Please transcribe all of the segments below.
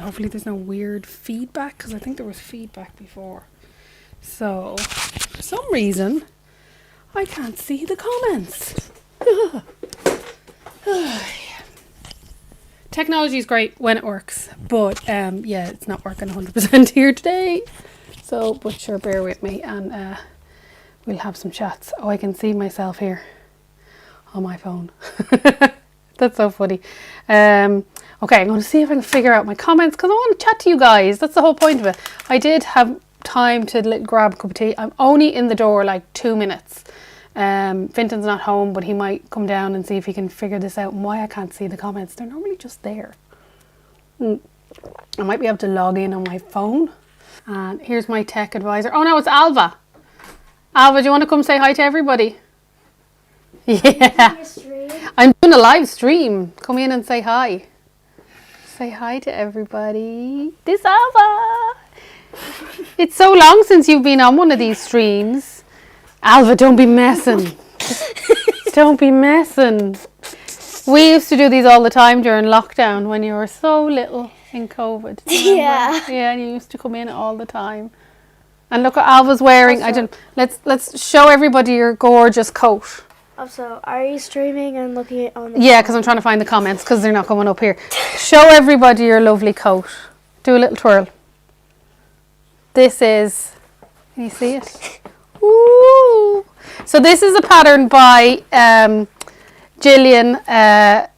Hopefully there's no weird feedback, because I think there was feedback before. So, for some reason, I can't see the comments. Technology is great when it works, but yeah, it's not working 100% here today. So, but sure, bear with me, and we'll have some chats. Oh, I can see myself here on my phone. That's so funny. Okay, I'm going to see if I can figure out my comments, because I want to chat to you guys. That's the whole point of it. I did have time to grab a cup of tea. I'm only in the door like 2 minutes. Finton's not home, but he might come down and see if he can figure this out and why I can't see the comments. They're normally just there. I might be able to log in on my phone. And here's my tech advisor. Oh no, it's Alva. Alva, do you want to come say hi to everybody? Yeah. I'm doing a live stream. Come in and say hi. Say hi to everybody. This Alva. It's so long since you've been on one of these streams. Alva, don't be messing. Don't be messing. We used to do these all the time during lockdown when you were so little in COVID. Yeah. Yeah, and you used to come in all the time. And look what Alva's wearing. Also, let's show everybody your gorgeous coat. Also, are you streaming and looking at on the Yeah, because I'm trying to find the comments because they're not coming up here. Show everybody your lovely coat. Do a little twirl. This is, can you see it? Ooh. So this is a pattern by Gillian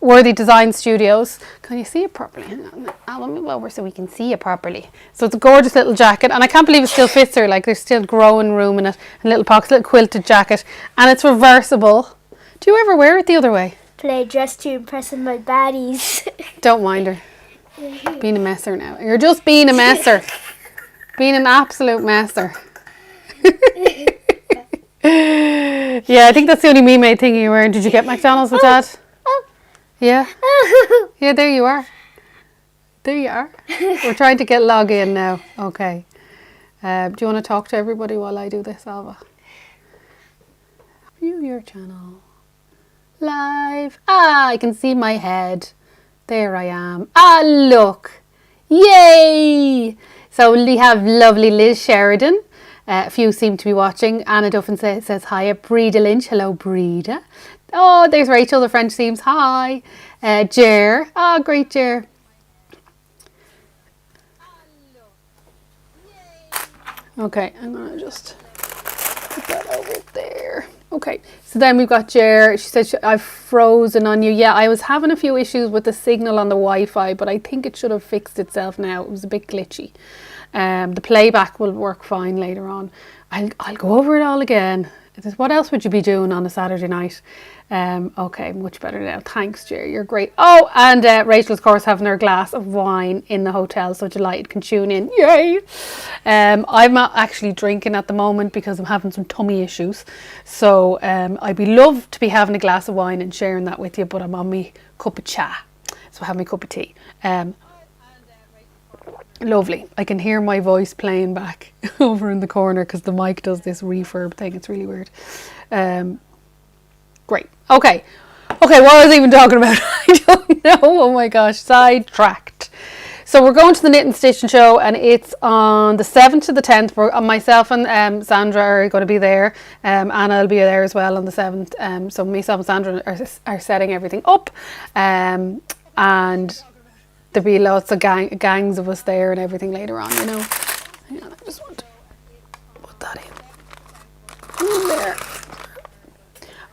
Worthy Design Studios. Can you see it properly? Hang on, I'll move over so we can see it properly. So it's a gorgeous little jacket, and I can't believe it still fits her. Like, there's still growing room in it, and little pockets, little quilted jacket, and it's reversible. Do you ever wear it the other way? Play dress to impress my baddies. Don't mind her. Being a messer now. You're just being a messer. Being an absolute messer. Yeah, I think that's the only me-made thing you're wearing. Did you get McDonald's with Dad? Yeah? Yeah, there you are. There you are. We're trying to get log in now. Okay. Do you want to talk to everybody while I do this, Alva? View your channel. Live. Ah, I can see my head. There I am. Ah, look. Yay! So we have lovely Liz Sheridan. A few seem to be watching. Anna Duffin says hi. Breda Lynch. Hello, Breda. Oh, there's Rachel, the French seems. Hi. Jer. Oh, great, Jer. Okay, I'm going to just put that over there. Okay, so then we've got Jer. She said, I've frozen on you. Yeah, I was having a few issues with the signal on the Wi-Fi, but I think it should have fixed itself now. It was a bit glitchy. The playback will work fine later on. I'll go over it all again. What else would you be doing on a Saturday night? Okay, much better now. Thanks, Jerry. You're great. Oh, and Rachel's, of course, having her glass of wine in the hotel, so delighted can tune in. Yay! I'm not actually drinking at the moment because I'm having some tummy issues. So I'd be love to be having a glass of wine and sharing that with you, but I'm on my cup of cha. So I have my cup of tea. Lovely. I can hear my voice playing back over in the corner because the mic does this refurb thing. It's really weird. Great. Okay, what was I even talking about? I don't know. Oh my gosh, sidetracked. So we're going to the Knit and Stitching show, and it's on the 7th to the 10th. Myself and Sandra are going to be there. Anna will be there as well on the 7th. So myself and Sandra are setting everything up. And there'll be lots of gangs of us there and everything later on, you know. Hang on, I just want to put that in there.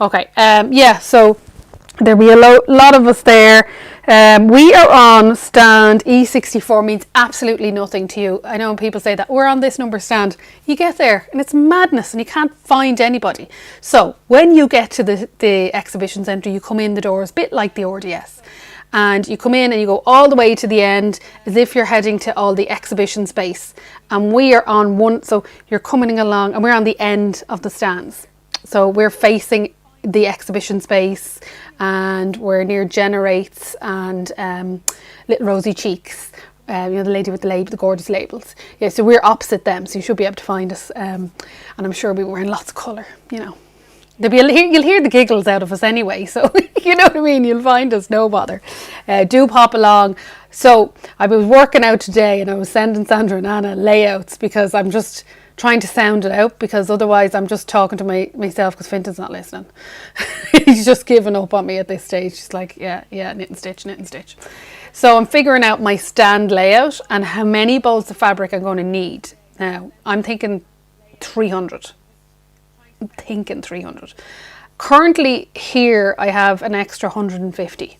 Okay, yeah, so there'll be a lot of us there. We are on stand E64, means absolutely nothing to you. I know when people say that we're on this number stand, you get there and it's madness and you can't find anybody. So when you get to the exhibition centre, you come in the doors, a bit like the RDS. And you come in and you go all the way to the end as if you're heading to all the exhibition space. And we are on one, so you're coming along and we're on the end of the stands. So we're facing the exhibition space and we're near Generates and Little Rosy Cheeks. You know, the lady with the gorgeous labels. Yeah, so we're opposite them, so you should be able to find us. And I'm sure we're wearing lots of colour, you know. You'll hear the giggles out of us anyway, so you know what I mean, you'll find us, no bother. Do pop along. So I was working out today and I was sending Sandra and Anna layouts because I'm just trying to sound it out, because otherwise I'm just talking to myself, because Finton's not listening. He's just giving up on me at this stage. He's like, yeah, knit and stitch. So I'm figuring out my stand layout and how many bolts of fabric I'm going to need. Now, I'm thinking 300. Currently here I have an extra 150.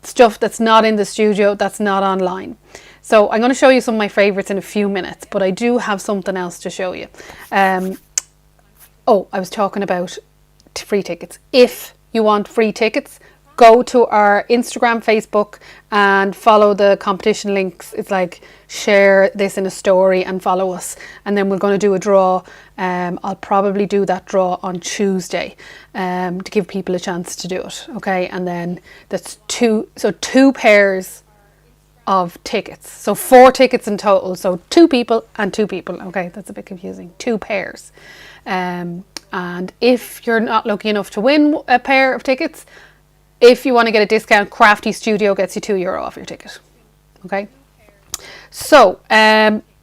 Stuff that's not in the studio, that's not online. So I'm going to show you some of my favourites in a few minutes, but I do have something else to show you. I was talking about free tickets. If you want free tickets, go to our Instagram, Facebook, and follow the competition links. It's like share this in a story and follow us, and then we're going to do a draw. I'll probably do that draw on Tuesday to give people a chance to do it. Okay, and then that's two pairs of tickets, so 4 tickets in total, so 2 people and 2 people. Okay, that's a bit confusing. 2 pairs, and if you're not lucky enough to win a pair of tickets, if you want to get a discount, Crafty Studio gets you €2 off your ticket. Okay, so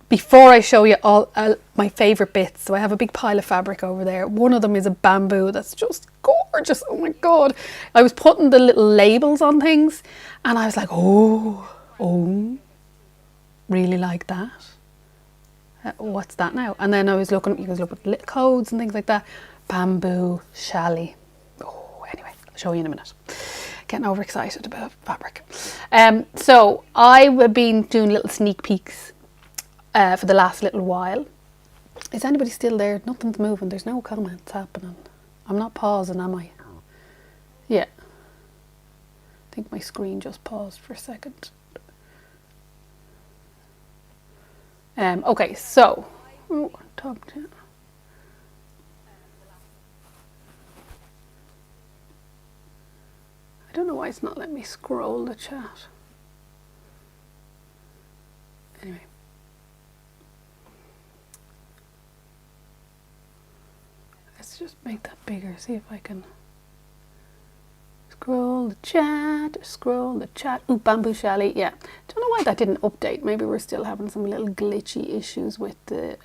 before I show you all my favourite bits, so I have a big pile of fabric over there. One of them is a bamboo that's just gorgeous. Oh my god, I was putting the little labels on things and I was like, oh, really like that. What's that now? And then I was looking, you guys look at little codes and things like that. Bamboo, chalet. Oh, anyway, I'll show you in a minute. Getting overexcited about fabric. So I've been doing little sneak peeks for the last little while. Is anybody still there? Nothing's moving. There's no comments happening. I'm not pausing, am I? Yeah. I think my screen just paused for a second. Okay, so top 10. I don't know why it's not letting me scroll the chat. Anyway. Let's just make that bigger, see if I can scroll the chat. Ooh, bamboo chalet, yeah. Don't know why that didn't update. Maybe we're still having some little glitchy issues with the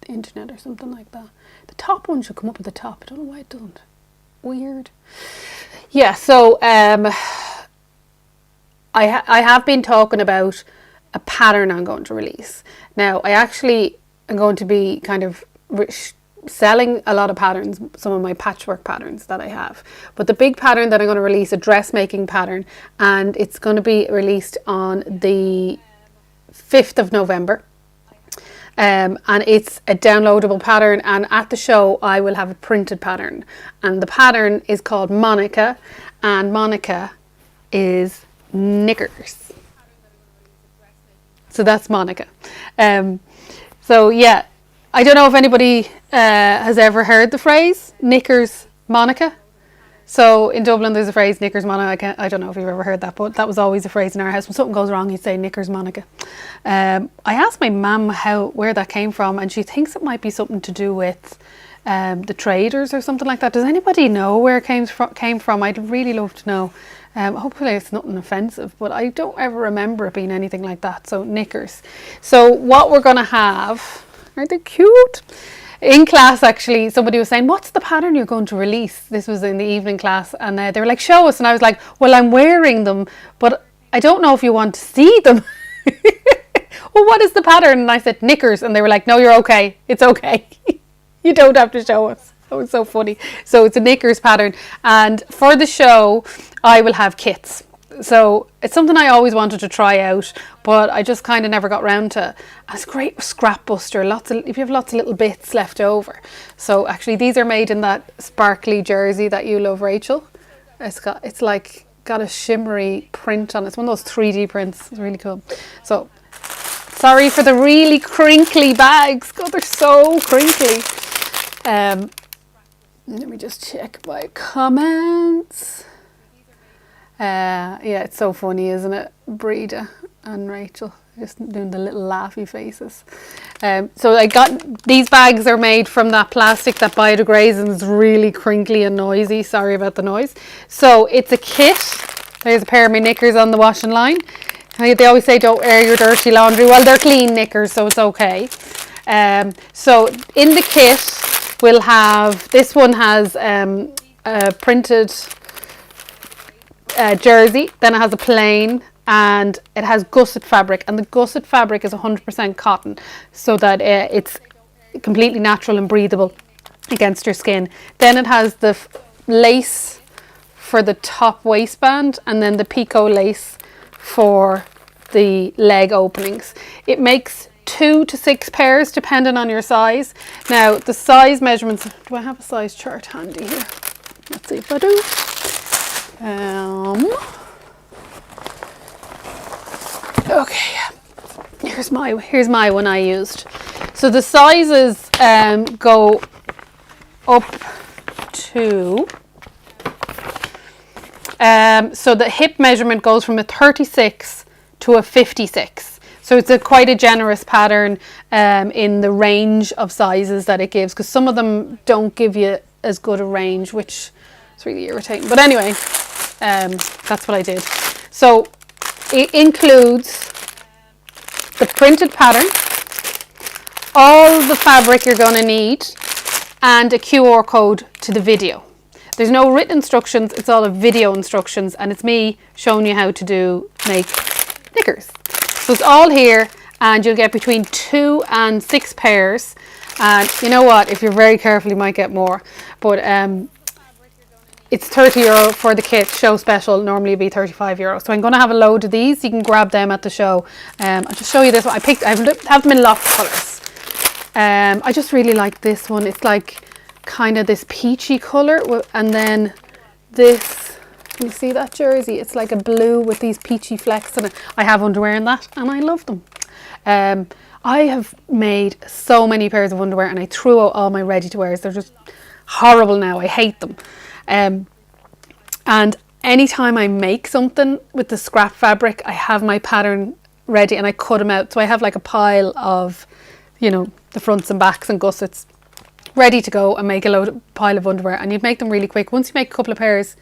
internet or something like that. The top one should come up at the top. I don't know why it doesn't. Weird. Yeah, so I have been talking about a pattern I'm going to release. Now, I actually am going to be kind of selling a lot of patterns, some of my patchwork patterns that I have. But the big pattern that I'm going to release, a dressmaking pattern, and it's going to be released on the 5th of November. And it's a downloadable pattern, and at the show I will have a printed pattern, and the pattern is called Monica, and Monica is knickers. So that's Monica. So yeah, I don't know if anybody has ever heard the phrase knickers Monica. So in Dublin there's a phrase knickers Monica. I don't know if you've ever heard that, but that was always a phrase in our house. When something goes wrong, you'd say knickers Monica. I asked my mum where that came from, and she thinks it might be something to do with the traders or something like that. Does anybody know where it came from? I'd really love to know. Hopefully it's nothing offensive, but I don't ever remember it being anything like that. So knickers. So what we're going to have, aren't they cute? In class, actually, somebody was saying, what's the pattern you're going to release? This was in the evening class, and they were like, show us. And I was like, well, I'm wearing them, but I don't know if you want to see them. Well, what is the pattern? And I said, knickers. And they were like, no, you're okay. It's okay. You don't have to show us. That was so funny. So it's a knickers pattern. And for the show, I will have kits. So it's something I always wanted to try out, but I just kind of never got round to. And it's great scrap buster. If you have lots of little bits left over. So actually these are made in that sparkly jersey that you love, Rachel. It's like got a shimmery print on it. It's one of those 3D prints. It's really cool. So sorry for the really crinkly bags. God, they're so crinkly. Let me just check my comments. Yeah, it's so funny, isn't it? Breda and Rachel. Just doing the little laughy faces. So I got, these bags are made from that plastic that biodegrades and is really crinkly and noisy. Sorry about the noise. So it's a kit. There's a pair of my knickers on the washing line. They always say don't air your dirty laundry. Well, they're clean knickers, so it's okay. So in the kit, we'll have, this one has a printed jersey, then it has a plain, and it has gusset fabric, and the gusset fabric is 100% cotton, so that it's completely natural and breathable against your skin. Then it has the lace for the top waistband, and then the picot lace for the leg openings. It makes 2 to 6 pairs depending on your size. Now the size measurements, do I have a size chart handy here? Let's see if I do. Okay, here's my one I used. So the sizes go up to so the hip measurement goes from a 36 to a 56. So it's quite a generous pattern in the range of sizes that it gives, because some of them don't give you as good a range, which is really irritating. But anyway, that's what I did. So it includes the printed pattern, all the fabric you're going to need, and a QR code to the video. There's no written instructions, it's all a video instructions, and it's me showing you how to make knickers. So it's all here, and you'll get between 2 and 6 pairs. And you know what, if you're very careful you might get more, but it's €30 for the kit. Show special normally it'd be €35. So I'm going to have a load of these. You can grab them at the show. I'll just show you this one. I have them in lots of colours. I just really like this one. It's like kind of this peachy colour, and then this, can you see that jersey? It's like a blue with these peachy flecks in it. I have underwear in that and I love them. I have made so many pairs of underwear and I threw out all my ready to wears. They're just horrible now. I hate them. And anytime I make something with the scrap fabric, I have my pattern ready and I cut them out. So I have like a pile of, you know, the fronts and backs and gussets ready to go, and make a pile of underwear, and you'd make them really quick. Once you make a couple of pairs,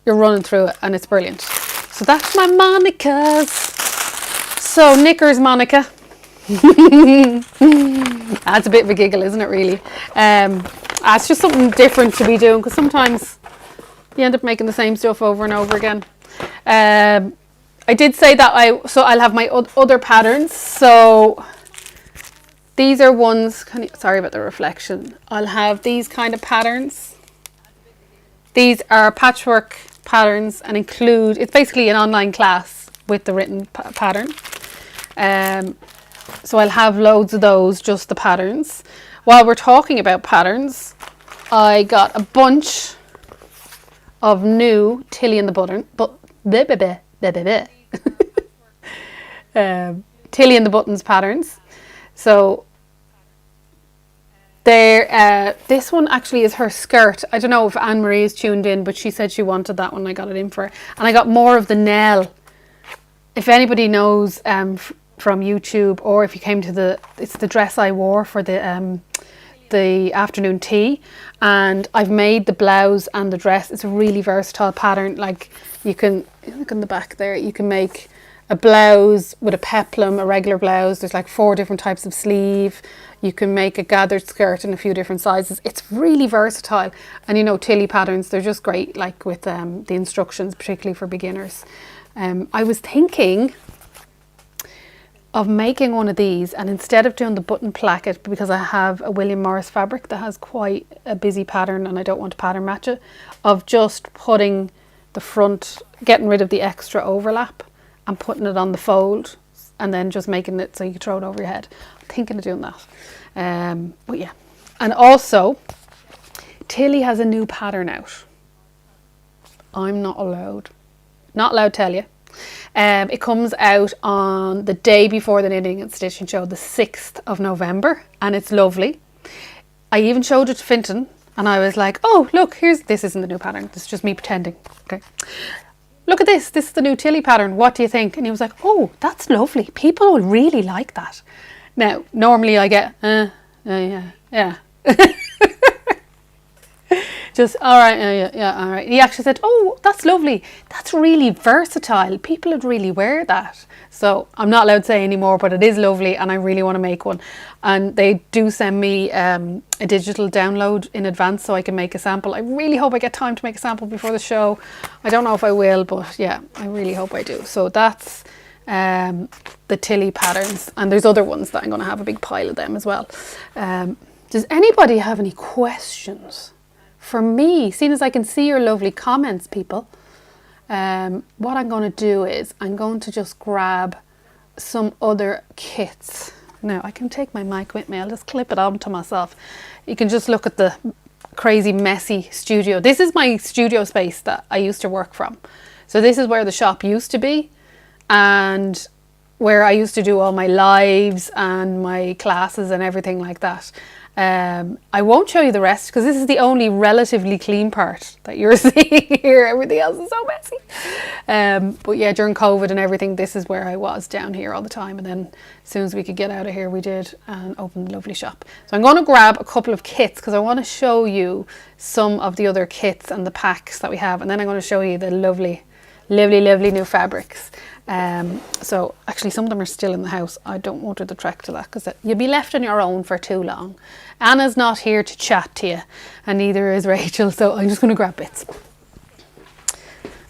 you're running through it and it's brilliant. So that's my Monica's. So knickers, Monica. That's a bit of a giggle, isn't it, really? It's just something different to be doing, because sometimes you end up making the same stuff over and over again. I did say that I'll have my other patterns. So these are ones, sorry about the reflection. I'll have these kind of patterns. These are patchwork patterns and include, it's basically an online class with the written pattern. So I'll have loads of those, just the patterns. While we're talking about patterns, I got a bunch of new Tilly and the Button, Tilly and the Buttons patterns. So this one actually is her skirt. I don't know if AnnMarie is tuned in, but she said she wanted that one. I got it in for her. And I got more of the Nell. If anybody knows from YouTube, or if you came to it's the dress I wore for the afternoon tea, and I've made the blouse and the dress. It's a really versatile pattern. Like, you can look in the back there, you can make a blouse with a peplum, a regular blouse. There's like 4 different types of sleeve. You can make a gathered skirt in a few different sizes. It's really versatile. And you know, Tilly patterns, they're just great, like with the instructions, particularly for beginners. I was thinking of making one of these, and instead of doing the button placket, because I have a William Morris fabric that has quite a busy pattern and I don't want to pattern match it, of just putting the front, getting rid of the extra overlap and putting it on the fold, and then just making it so you can throw it over your head. I'm thinking of doing that. But yeah. And also, Tilly has a new pattern out. I'm not allowed to tell you. It comes out on the day before the Knitting and Stitching show, the 6th of November, and it's lovely. I even showed it to Finton, and I was like, oh, look, this isn't the new pattern. This is just me pretending. Okay. look at this. This is the new Tilly pattern. What do you think? And he was like, oh, that's lovely. People will really like that. Now, normally I get, yeah. Just, all right, yeah, all right. He actually said, oh, that's lovely. That's really versatile. People would really wear that. So I'm not allowed to say anymore, but it is lovely and I really want to make one. And they do send me a digital download in advance so I can make a sample. I really hope I get time to make a sample before the show. I don't know if I will, but yeah, I really hope I do. So that's the Tilly patterns. And there's other ones that I'm going to have a big pile of them as well. Does anybody have any questions for me? Seeing as I can see your lovely comments, people. What I'm going to do is I'm going to just grab some other kits. Now I can take my mic with me. I'll just clip it onto myself. You can just look at the crazy messy studio. This is my studio space that I used to work from. So this is where the shop used to be and where I used to do all my lives and my classes and everything like that. I won't show you the rest because this is the only relatively clean part that you're seeing here. Everything else is so messy. But yeah, during COVID and everything, this is where I was, down here all the time. And then as soon as we could get out of here, we did, and opened a lovely shop. So I'm going to grab a couple of kits because I want to show you some of the other kits and the packs that we have. And then I'm going to show you the lovely new fabrics. So actually some of them are still in the house. I don't want to detract to that because you'll be left on your own for too long. Anna's not here to chat to you and neither is Rachel, so I'm just going to grab bits.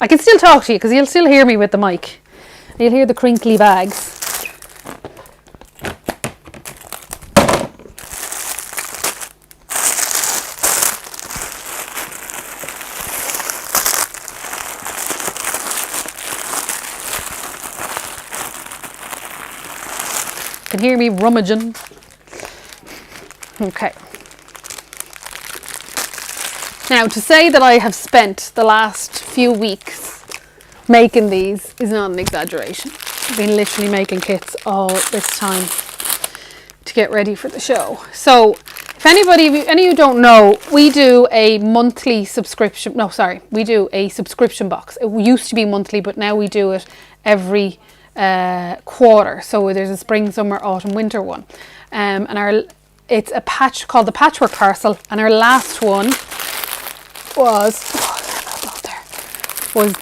I can still talk to you because you'll still hear me with the mic. You'll hear the crinkly bags. Can hear me rummaging. Okay. Now, to say that I have spent the last few weeks making these is not an exaggeration. I've been literally making kits all this time to get ready for the show. So if any of you don't know, we do a monthly subscription. No, sorry, we do a subscription box. It used to be monthly, but now we do it every quarter. So there's a spring, summer, autumn, winter one, and it's a patch called the Patchwork Parcel, and our last one was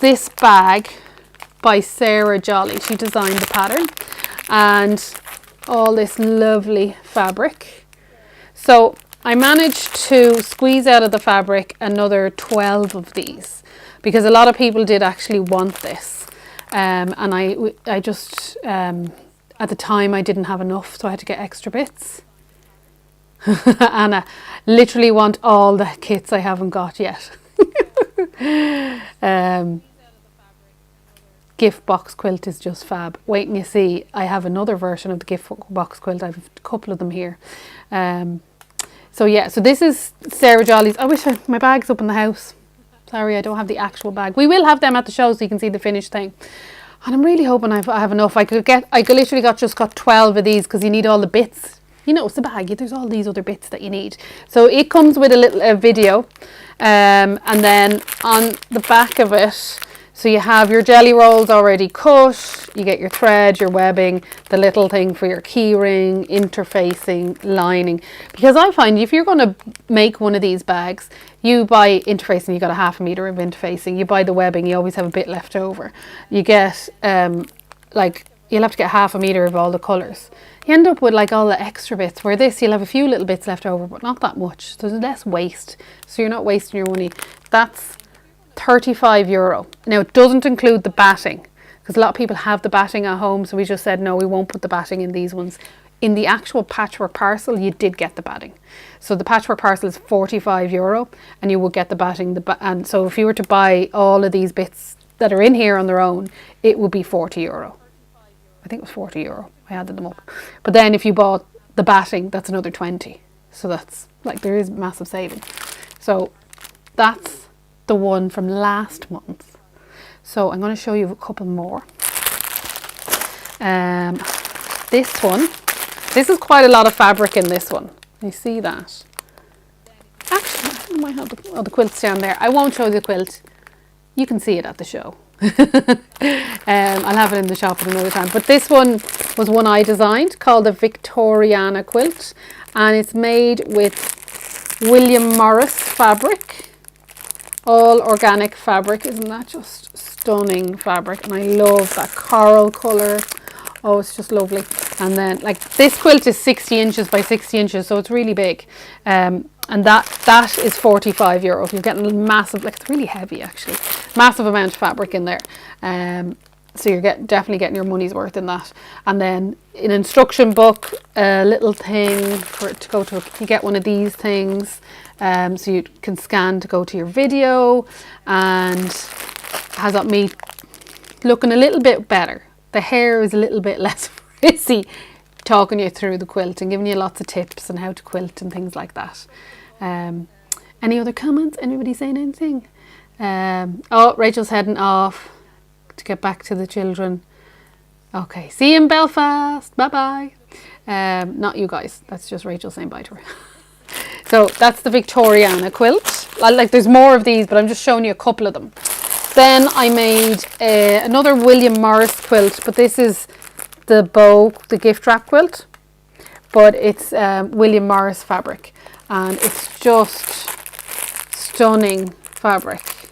this bag by Sarah Jolly. She designed the pattern and all this lovely fabric. So I managed to squeeze out of the fabric another 12 of these because a lot of people did actually want this. And I just, at the time I didn't have enough, so I had to get extra bits. And I literally want all the kits I haven't got yet. Gift box quilt is just fab. Wait and you see, I have another version of the gift box quilt. I have a couple of them here. So yeah, so this is Sarah Jolly's. I wish my bag's up in the house. Sorry, I don't have the actual bag. We will have them at the show so you can see the finished thing. And I'm really hoping I have enough. I literally just got 12 of these because you need all the bits. You know, it's a bag. There's all these other bits that you need. So it comes with a video. And then on the back of it, so you have your jelly rolls already cut. You get your thread, your webbing, the little thing for your key ring, interfacing, lining. Because I find if you're going to make one of these bags, you buy interfacing, you got a ½ meter of interfacing. You buy the webbing, you always have a bit left over. You get, you'll have to get ½ meter of all the colours. You end up with like all the extra bits, where this you'll have a few little bits left over, but not that much. So there's less waste. So you're not wasting your money. That's €35. Now it doesn't include the batting, because a lot of people have the batting at home, so we just said no, we won't put the batting in these ones. In the actual Patchwork Parcel, you did get the batting. So the Patchwork Parcel is €45 and you will get the batting. And so if you were to buy all of these bits that are in here on their own, it would be €40. I think it was €40. I added them up. But then if you bought the batting, that's another 20. So that's like, there is massive saving. So that's the one from last month. So I'm going to show you a couple more. This one, this is quite a lot of fabric in this one. You see that? Actually, I might have the quilt's down there. I won't show you the quilt. You can see it at the show. I'll have it in the shop at another time. But this one was one I designed called the Victoriana Quilt, and it's made with William Morris fabric, all organic fabric. Isn't that just stunning fabric? And I love that coral colour. Oh, it's just lovely. And then like this quilt is 60 inches by 60 inches, so it's really big. And that is €45. You're getting massive, like it's really heavy actually, massive amount of fabric in there. So you're definitely getting your money's worth in that. And then an instruction book, a little thing for it to go to. You get one of these things, so you can scan to go to your video, and has got me looking a little bit better. The hair is a little bit less frizzy, talking you through the quilt and giving you lots of tips on how to quilt and things like that. Any other comments? Anybody saying anything? Oh, Rachel's heading off to get back to the children. Okay, see you in Belfast. Bye bye. Not you guys. That's just Rachel saying bye to her. So that's the Victoriana quilt. Like there's more of these, but I'm just showing you a couple of them. Then I made another William Morris quilt, but this is the gift wrap quilt, but it's William Morris fabric, and it's just stunning fabric.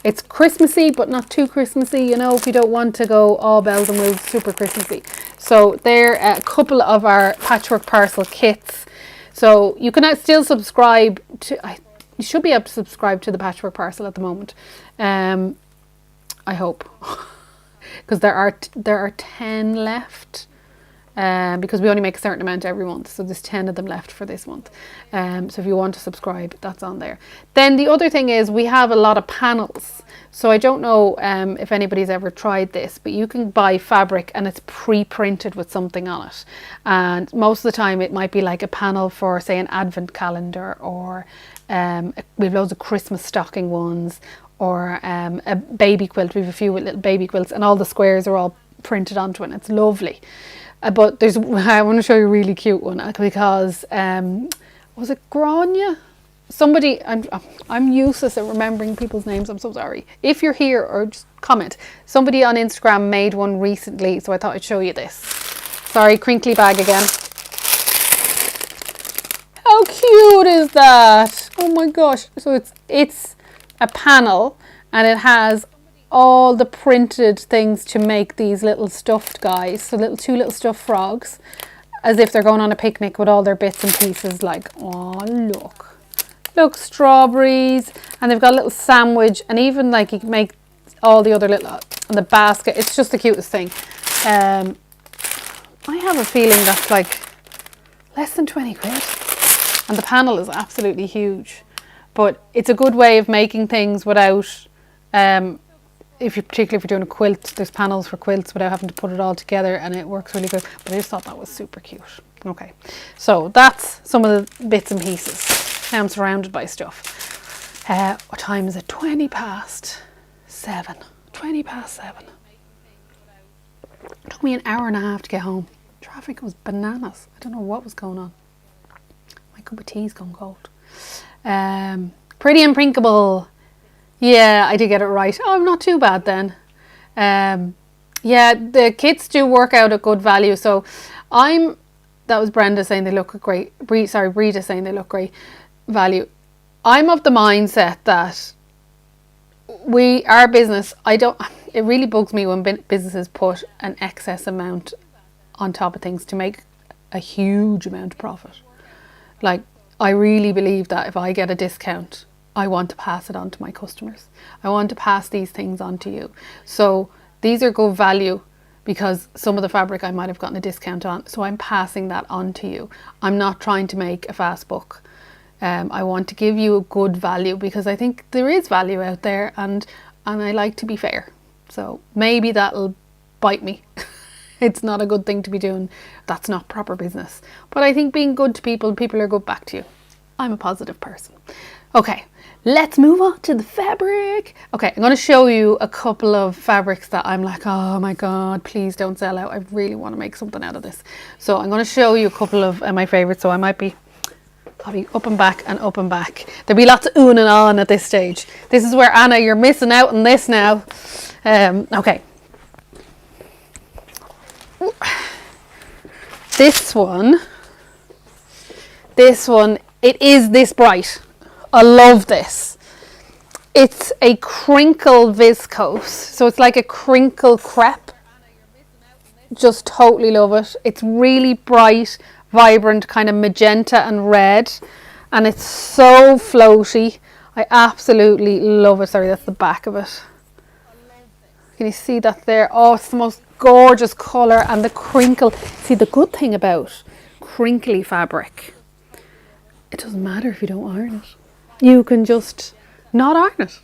It's Christmassy, but not too Christmassy, you know, if you don't want to go all bells and whistles, super Christmassy. So they're a couple of our patchwork parcel kits. So you can still subscribe to, you should be able to subscribe to the patchwork parcel at the moment. I hope, because there are 10 left, because we only make a certain amount every month, so there's 10 of them left for this month. So if you want to subscribe, that's on there. Then the other thing is we have a lot of panels. So I don't know if anybody's ever tried this, but you can buy fabric and it's pre-printed with something on it, and most of the time it might be like a panel for, say, an advent calendar, or we have loads of Christmas stocking ones, or a baby quilt. We have a few little baby quilts, and all the squares are all printed onto it, and it's lovely. But I want to show you a really cute one, because was it Grania? Somebody, I'm useless at remembering people's names, I'm so sorry. If you're here, or just comment. Somebody on Instagram made one recently, so I thought I'd show you this. Sorry, crinkly bag again. How cute is that? Oh my gosh. So it's a panel, and it has all the printed things to make these little stuffed guys. So two little stuffed frogs, as if they're going on a picnic with all their bits and pieces. Like, oh look, strawberries, and they've got a little sandwich, and even like you can make all the other little, and the basket. It's just the cutest thing. I have a feeling that's like less than 20 quid, and the panel is absolutely huge. But it's a good way of making things without, particularly if you're doing a quilt, there's panels for quilts without having to put it all together, and it works really good. But I just thought that was super cute. Okay, so that's some of the bits and pieces. Now I'm surrounded by stuff. What time is it? 20 past 7. 20 past 7. It took me an hour and a half to get home. Traffic was bananas. I don't know what was going on. My cup of tea's gone cold. Pretty and Prinkable. Yeah, I did get it right. Oh, not too bad then. Yeah, the kits do work out at good value. So that was Brenda saying they look great. Brita saying they look great value. I'm of the mindset that our business, it really bugs me when businesses put an excess amount on top of things to make a huge amount of profit. Like, I really believe that if I get a discount, I want to pass it on to my customers. I want to pass these things on to you. So these are good value, because some of the fabric I might have gotten a discount on. So I'm passing that on to you. I'm not trying to make a fast buck. I want to give you a good value, because I think there is value out there, and I like to be fair. So maybe that'll bite me. It's not a good thing to be doing. That's not proper business. But I think being good to people are good back to you. I'm a positive person. Okay, let's move on to the fabric. Okay, I'm going to show you a couple of fabrics that I'm like, oh my God, please don't sell out. I really want to make something out of this. So I'm going to show you a couple of my favorites. So I might be Copy up and back and up and back. There'll be lots of oohing and ahhing at this stage. This is where, Anna, you're missing out on this now. Okay. This one, it is this bright. I love this. It's a crinkle viscose. So it's like a crinkle crepe. Just totally love it. It's really bright, vibrant, kind of magenta and red. And it's so floaty. I absolutely love it. Sorry, that's the back of it. Can you see that there? Oh, it's the most gorgeous colour, and the crinkle. See, the good thing about crinkly fabric, it doesn't matter if you don't iron it. You can just not iron it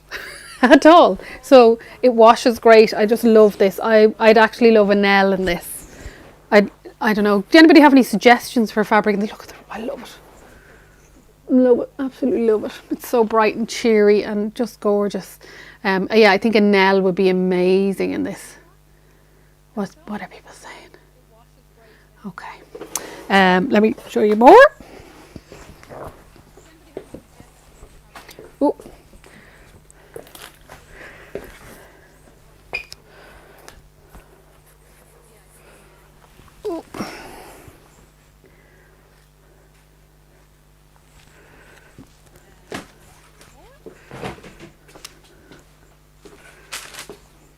at all. So it washes great. I just love this. I'd actually love a nail in this. I don't know. Do anybody have any suggestions for fabric? And they look at I love it. Love it. Absolutely love it. It's so bright and cheery and just gorgeous. Yeah, I think a nail would be amazing in this. What are people saying? Okay. Let me show you more. Ooh. Ooh.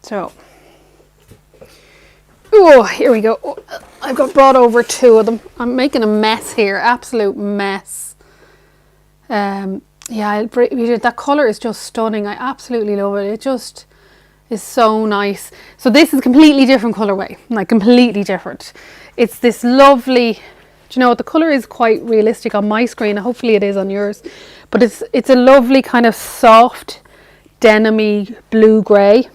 So, oh, here we go. Oh, I've got brought over two of them. I'm making a mess here, absolute mess. Yeah, that colour is just stunning. I absolutely love it. It just is so nice. So this is a completely different colourway, like completely different. It's this lovely, do you know what, the colour is quite realistic on my screen. Hopefully it is on yours. But it's a lovely kind of soft, denim-y blue-grey.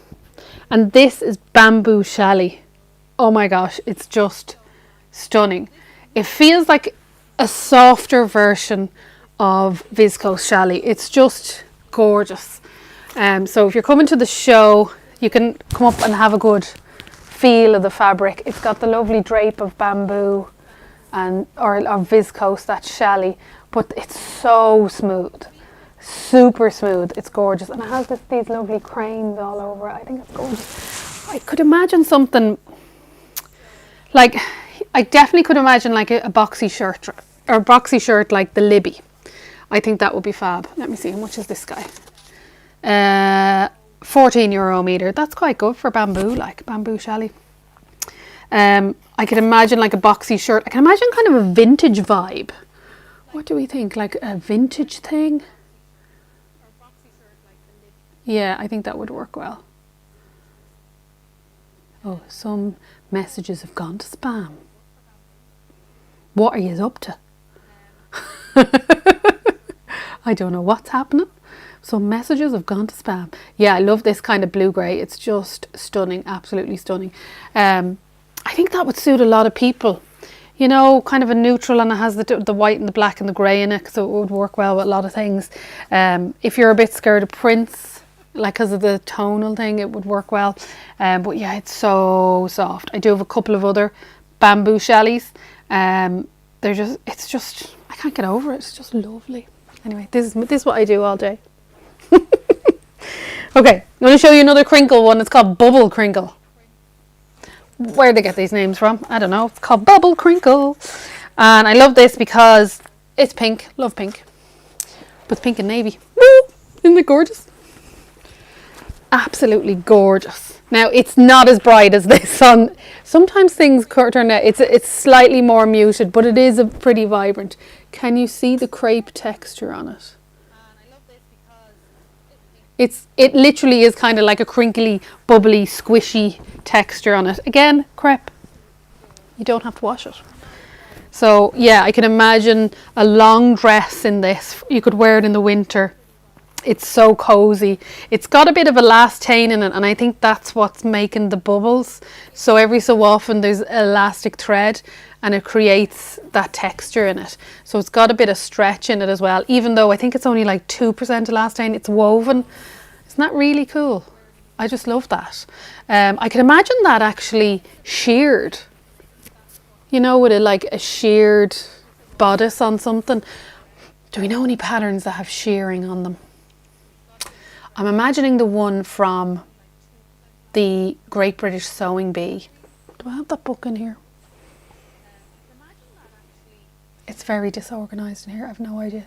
And this is bamboo challis. Oh my gosh, it's just stunning. It feels like a softer version of viscose challis. It's just gorgeous. So if you're coming to the show, you can come up and have a good feel of the fabric. It's got the lovely drape of bamboo or viscose, that challis, but it's so smooth. Super smooth. It's gorgeous, and it has these lovely cranes all over it. I think it's gorgeous. I could imagine something like, I definitely could imagine like a boxy shirt, or a boxy shirt like the Libby. I think that would be fab. Let me see, how much is this guy? €14 a metre. That's quite good for bamboo, like bamboo challis. I could imagine like a boxy shirt. I can imagine kind of a vintage vibe. What do we think? Like a vintage thing? Yeah, I think that would work well. Oh, some messages have gone to spam. What are you up to? I don't know what's happening. Some messages have gone to spam. Yeah, I love this kind of blue-grey. It's just stunning, absolutely stunning. I think that would suit a lot of people. You know, kind of a neutral, and it has the white and the black and the grey in it, so it would work well with a lot of things. If you're a bit scared of prints, like because of the tonal thing, it would work well. But yeah, it's so soft. I do have a couple of other bamboo challis. It's just, I can't get over it. It's just lovely. Anyway, this is what I do all day. Okay, I'm going to show you another crinkle one. It's called Bubble Crinkle. Where do they get these names from? I don't know. It's called Bubble Crinkle. And I love this because it's pink. Love pink. But it's pink and navy. Woo! Isn't it gorgeous? Absolutely gorgeous. Now, it's not as bright as this on. Sometimes things turn out, it's slightly more muted, but it is a pretty vibrant. Can you see the crepe texture on it? I love this because it literally is kind of like a crinkly, bubbly, squishy texture on it. Again, crepe. You don't have to wash it. So yeah, I can imagine a long dress in this. You could wear it in the winter. It's so cozy. It's got a bit of elastane in it, and I think that's what's making the bubbles. So every so often there's elastic thread and it creates that texture in it. So it's got a bit of stretch in it as well, even though I think it's only like 2% elastane. It's woven. Isn't that really cool? I just love that. I can imagine that actually sheared, you know, with like a sheared bodice on something. Do we know any patterns that have shearing on them? I'm imagining the one from the Great British Sewing Bee. Do I have that book in here? It's very disorganised in here, I have no idea.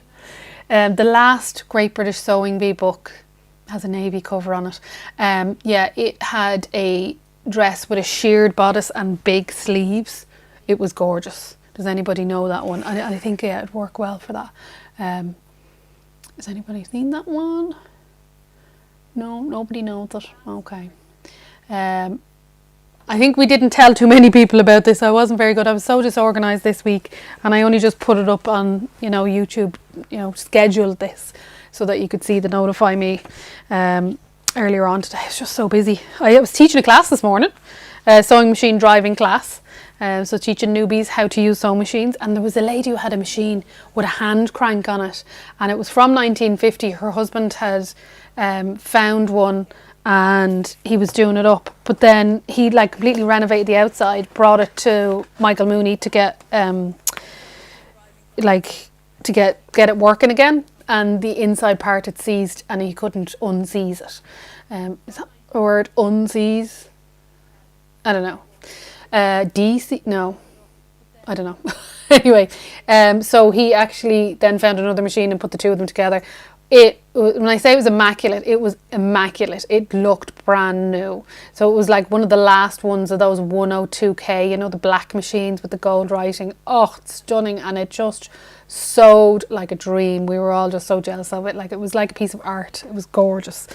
The last Great British Sewing Bee book has a navy cover on it. Yeah, it had a dress with a sheared bodice and big sleeves. It was gorgeous. Does anybody know that one? I think, yeah, it'd work well for that. Has anybody seen that one? No, nobody knows it. Okay. I think we didn't tell too many people about this. I wasn't very good. I was so disorganised this week, and I only just put it up on, you know, YouTube, you know, scheduled this so that you could see the notify me earlier on today. I was just so busy. I was teaching a class this morning, sewing machine driving class. So teaching newbies how to use sewing machines, and there was a lady who had a machine with a hand crank on it, and it was from 1950. Her husband had found one and he was doing it up, but then he like completely renovated the outside, brought it to Michael Mooney to get get it working again, and the inside part had seized and he couldn't unseize it. Is that a word, unseize? I don't know. DC? No, I don't know. Anyway, so he actually then found another machine and put the two of them together. When I say it was immaculate, it was immaculate. It looked brand new. So it was like one of the last ones of those 102K, you know, the black machines with the gold writing. Oh, it's stunning. And it just sewed like a dream. We were all just so jealous of it. Like, it was like a piece of art. It was gorgeous.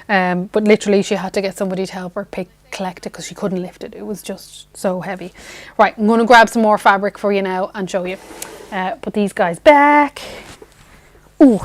But literally she had to get somebody to help her collect it because she couldn't lift it. It was just so heavy. Right, I'm going to grab some more fabric for you now and show you. Put these guys back. Ooh.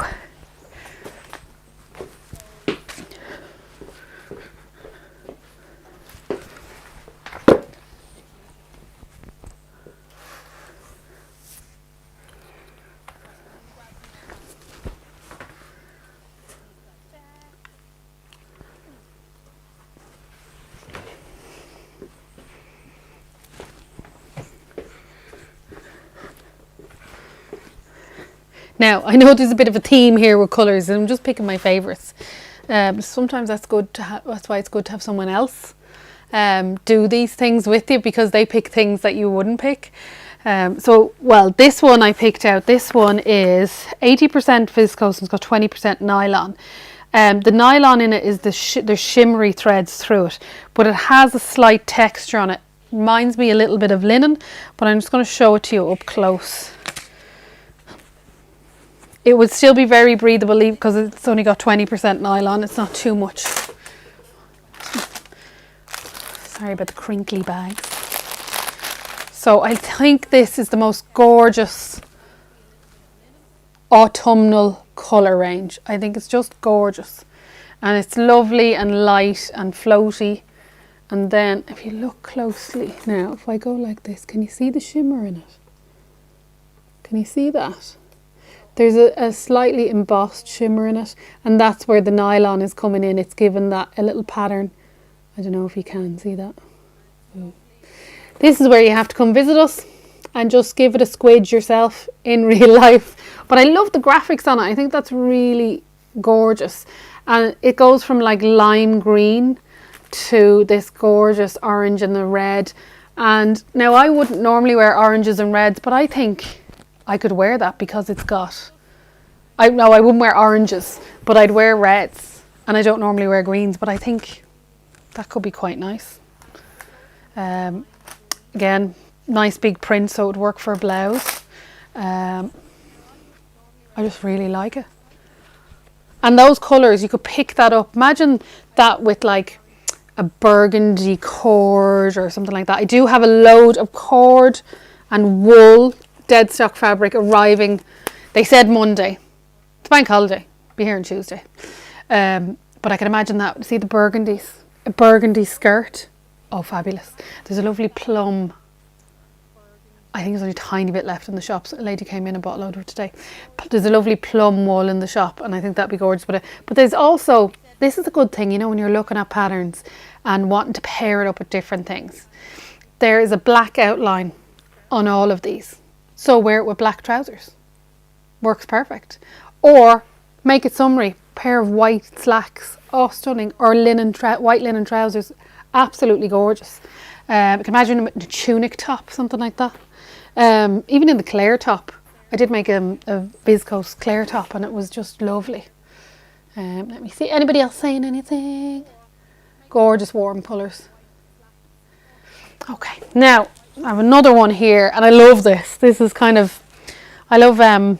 Now, I know there's a bit of a theme here with colours, and I'm just picking my favourites. Sometimes that's good to have. That's why it's good to have someone else do these things with you, because they pick things that you wouldn't pick. Well, this one I picked out. This one is 80% viscose and it's got 20% nylon. The nylon in it is there's shimmery threads through it, but it has a slight texture on it. Reminds me a little bit of linen, but I'm just going to show it to you up close. It would still be very breathable because it's only got 20% nylon. It's not too much. Sorry about the crinkly bags. So I think this is the most gorgeous autumnal colour range. I think it's just gorgeous. And it's lovely and light and floaty. And then if you look closely now, if I go like this, can you see the shimmer in it? Can you see that? There's a slightly embossed shimmer in it, and that's where the nylon is coming in. It's given that a little pattern. I don't know if you can see that. This is where you have to come visit us and just give it a squidge yourself in real life. But I love the graphics on it. I think that's really gorgeous. And it goes from like lime green to this gorgeous orange and the red. And now I wouldn't normally wear oranges and reds, but I think I could wear that because it's got... I wouldn't wear oranges, but I'd wear reds. And I don't normally wear greens, but I think that could be quite nice. Again, nice big print, so it would work for a blouse. I just really like it. And those colours, you could pick that up. Imagine that with like a burgundy cord or something like that. I do have a load of cord and wool dead stock fabric arriving. They said Monday. It's bank holiday. Be here on Tuesday. But I can imagine that. See the burgundies? A burgundy skirt. Oh, fabulous. There's a lovely plum. I think there's only a tiny bit left in the shops. A lady came in and bought a load of it today. There's a lovely plum wool in the shop, and I think that'd be gorgeous. But there's also, this is a good thing, you know, when you're looking at patterns and wanting to pair it up with different things. There is a black outline on all of these. So wear it with black trousers. works perfect. Or make it summery, pair of white slacks, oh stunning, or white linen trousers, absolutely gorgeous. I can imagine a tunic top, something like that. Even in the Claire top, I did make a viscose Claire top and it was just lovely. Let me see, anybody else saying anything? Gorgeous warm colours. Okay, now I have another one here and I love this. This is kind of, I love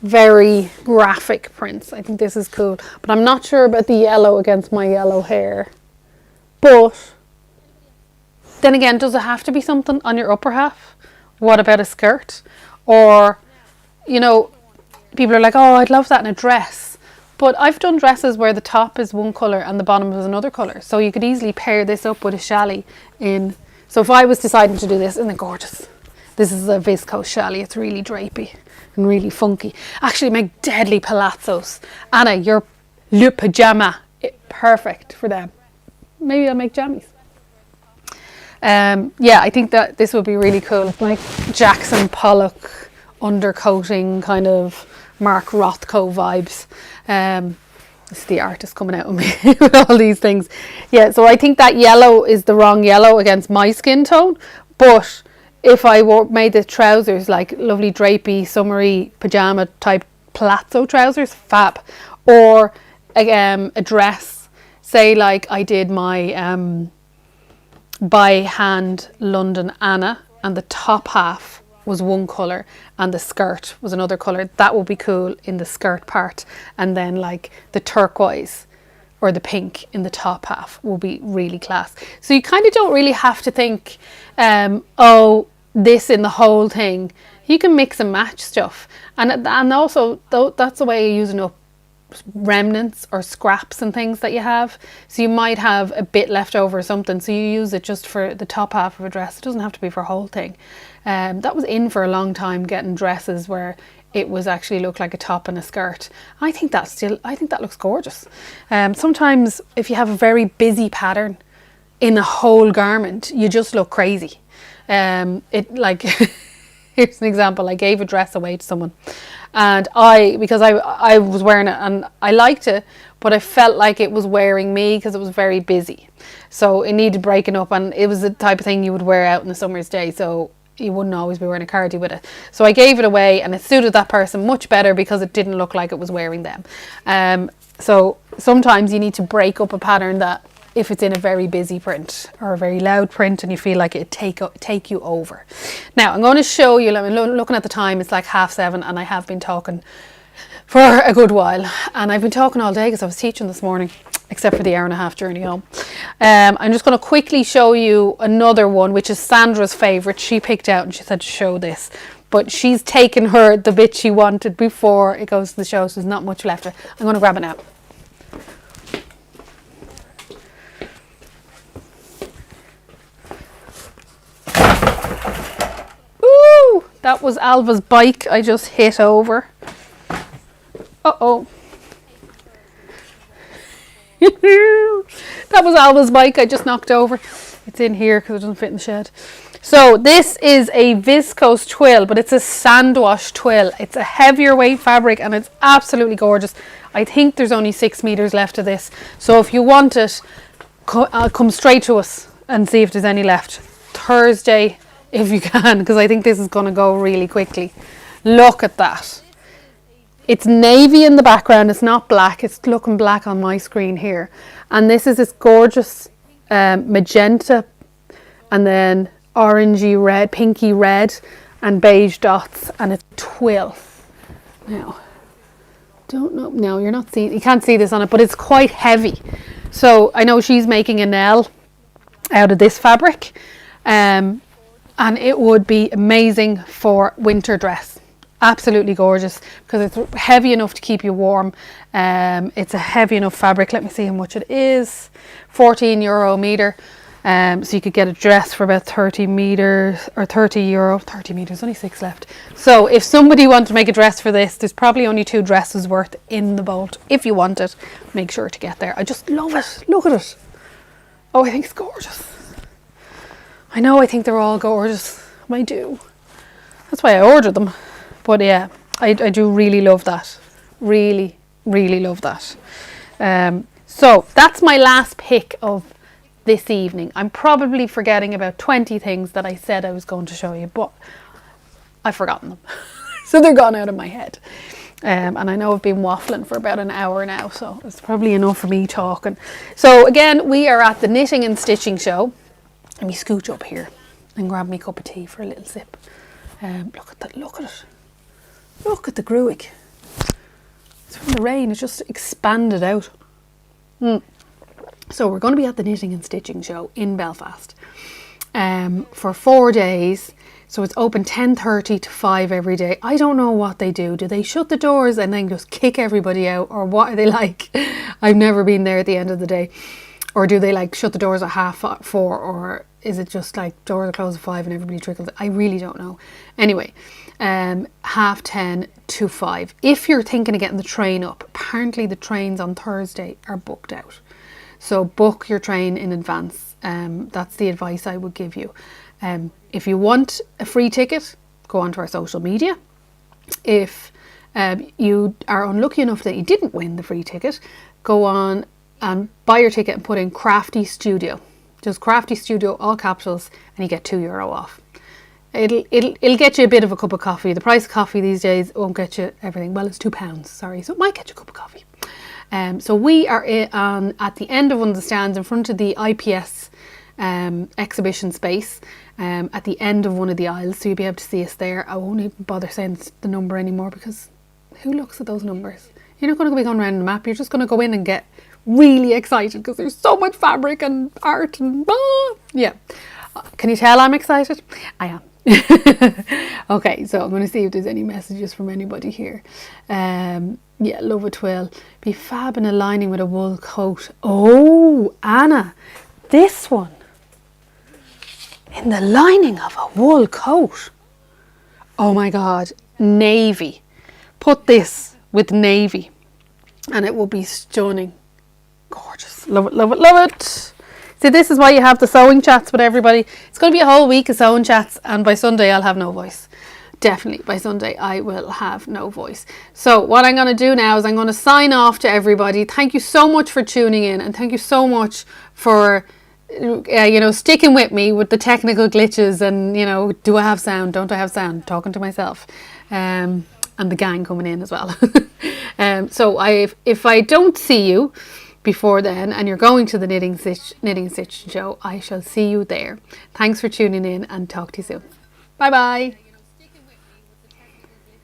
very graphic prints. I think this is cool, but I'm not sure about the yellow against my yellow hair. But then again, does it have to be something on your upper half? What about a skirt? Or, you know, people are like, oh, I'd love that in a dress. But I've done dresses where the top is one colour and the bottom is another colour. So you could easily pair this up with a challis in. So if I was deciding to do this, isn't it gorgeous? This is a viscose challis. It's really drapey and really funky. Actually make deadly palazzos. Anna, your le pajama, perfect for them. Maybe I'll make jammies. Yeah, I think that this would be really cool. It's like Jackson Pollock undercoating kind of Mark Rothko vibes. This is the artist coming out with me with all these things. Yeah, so I think that yellow is the wrong yellow against my skin tone. But if I made the trousers like lovely drapey, summery pajama type palazzo trousers, fab. Or a dress, say like I did my by hand London Anna, and the top half was one colour and the skirt was another colour. That would be cool in the skirt part, and then like the turquoise or the pink in the top half will be really class. So you kind of don't really have to think oh, this in the whole thing. You can mix and match stuff, and also that's the way you're using up remnants or scraps and things that you have. So you might have a bit left over or something, so you use it just for the top half of a dress. It doesn't have to be for a whole thing. That was in for a long time, getting dresses where it was actually looked like a top and a skirt. I think that looks gorgeous. Sometimes if you have a very busy pattern in a whole garment, you just look crazy. It like here's an example. I gave a dress away to someone, and because I was wearing it and I liked it, but I felt like it was wearing me because it was very busy. So it needed breaking up, and it was the type of thing you would wear out in a summer's day. So you wouldn't always be wearing a cardi with it. So I gave it away, and it suited that person much better because it didn't look like it was wearing them. So sometimes you need to break up a pattern that, if it's in a very busy print or a very loud print and you feel like it take you over. Now I'm going to show you, looking at the time, it's like 7:30 and I have been talking for a good while, and I've been talking all day because I was teaching this morning, except for the hour and a half journey home. I'm just going to quickly show you another one, which is Sandra's favourite. She picked out and she said to show this, but she's taken the bit she wanted before it goes to the show, so there's not much left. I'm going to grab it now. Ooh, that was Alva's bike I just hit over. Uh-oh. That was Alva's bike I just knocked over. It's in here because it doesn't fit in the shed. So this is a viscose twill, but it's a sand wash twill. It's a heavier weight fabric and it's absolutely gorgeous. I think there's only 6 meters left of this. So if you want it, come straight to us and see if there's any left. Thursday, if you can, because I think this is going to go really quickly. Look at that. It's navy in the background. It's not black. It's looking black on my screen here. And this is this gorgeous magenta and then orangey red, pinky red and beige dots, and it's twill. Now, don't know. No, you're not seeing. You can't see this on it, but it's quite heavy. So I know she's making an L out of this fabric, and it would be amazing for winter dress. Absolutely gorgeous because it's heavy enough to keep you warm. It's a heavy enough fabric. Let me see how much it is. €14 a meter. So you could get a dress for about 30 meters or €30. 30 meters, only 6 left. So if somebody wanted to make a dress for this, there's probably only 2 dresses worth in the bolt. If you want it, make sure to get there. I just love it. Look at it. Oh, I think it's gorgeous. I know, I think they're all gorgeous. I do. That's why I ordered them. But yeah, I do really love that. Really, really love that. So that's my last pick of this evening. I'm probably forgetting about 20 things that I said I was going to show you, but I've forgotten them. So they're gone out of my head. And I know I've been waffling for about an hour now, so it's probably enough for me talking. So again, we are at the Knitting and Stitching show. Let me scooch up here and grab me a cup of tea for a little sip. Look at that, look at it. Look at the Gruig. It's from the rain, it's just expanded out. So we're going to be at the Knitting and Stitching show in Belfast for 4 days. So it's open 10:30 to 5 every day. I don't know what they do. Do they shut the doors and then just kick everybody out? Or what are they like? I've never been there at the end of the day. Or do they like shut the doors at 4:30? Or is it just like doors are closed at 5 and everybody trickles? I really don't know. Anyway, 10:30 to 5. If you're thinking of getting the train up, apparently the trains on Thursday are booked out. So book your train in advance. That's the advice I would give you. If you want a free ticket, go onto our social media. If you are unlucky enough that you didn't win the free ticket, go on and buy your ticket and put in Crafty Studio. Just Crafty Studio, all capitals, and you get €2 off. It'll get you a bit of a cup of coffee. The price of coffee these days won't get you everything. Well, it's £2, sorry, so it might get you a cup of coffee. So we are at the end of one of the stands in front of the IPS exhibition space, at the end of one of the aisles, so you'll be able to see us there. I won't even bother saying the number anymore, because who looks at those numbers? You're not going to be going around the map. You're just going to go in and get really excited because there's so much fabric and art and yeah. Can you tell I'm excited? I am. Okay, so I'm going to see if there's any messages from anybody here. Yeah, love a twill. Be fab in a lining with a wool coat. Oh, Anna, this one. In the lining of a wool coat. Oh my God, navy. Put this with navy and it will be stunning. Gorgeous. Love it, love it, love it. See, this is why you have the sewing chats with everybody. It's going to be a whole week of sewing chats, and by Sunday I'll have no voice. Definitely by Sunday I will have no voice. So what I'm going to do now is I'm going to sign off to everybody. Thank you so much for tuning in, and thank you so much for sticking with me with the technical glitches and, do I have sound, don't I have sound, talking to myself, and the gang coming in as well. So if I don't see you before then and you're going to the Knitting and Stitching show, I shall see you there. Thanks for tuning in and talk to you soon. Bye bye.